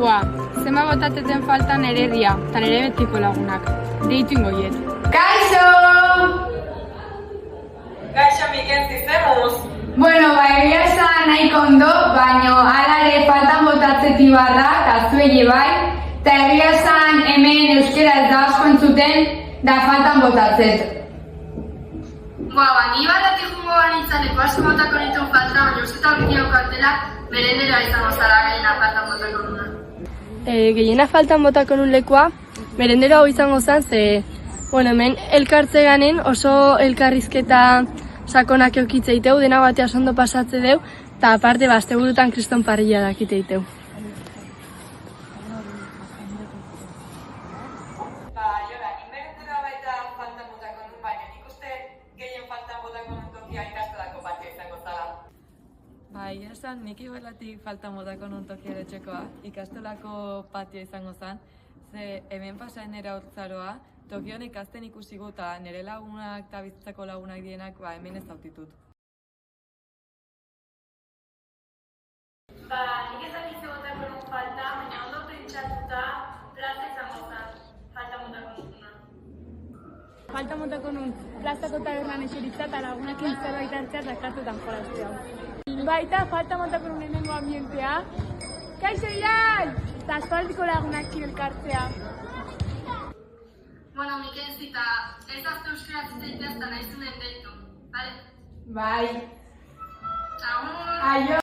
Boa, zenba botatzen falta nere dia, eta nere betiko lagunak. Deitu ingoiet. Kaixo! Kaixo, Mikel, zizemuz? Bueno, egia esan nahiko ondo, baino hala ere faltan botatzeti barra, eta zuei bai, eta egia esan hemen euskera ez da asko entzuten, da faltan botatzet. Ni batatik jungo banitzan asko botako nituen falta, baina uste eta horrekin aukartela merenderoa izango zara gehiena faltan botako nuna. Gehiena faltan botako nun lekua, merendero hau izango zen, ze hemen elkartze ganen oso elkarrizketa sakonak eukitzeiteu, dena batea ondo pasatze deu, eta aparte asteburutan kriston parrilla dakiteiteu. Jora, inberentera baita faltan botako nun, baina nik uste gehien faltan botako nun tokia ikastolako patio izango zala. Esan, nik ibolatik faltan botako nun tokia etxekoa, ikastolako patio izango zen, ze hemen pasain nire haurtzaroa, tokion ikasten ikusigu eta nire lagunak eta bizitzako lagunak dienak hemen ez autitut. Nik ezak izi botako nun falta, baina ondo pentsatuta plaza izango zen faltan botako nuna. Faltan botako nun plazako tabernan eseritza eta lagunekin zerbait hartzea eta kartetan jolaztea. Baita, faltan botako nun hemengo ambientea. Kaixo Iran! Eta aspaldiko lagunak elkartzea. Mikel zita, ez azte euskera zitzaitea eta nahi zunen deitu, bale? Bai. Agur! Aio!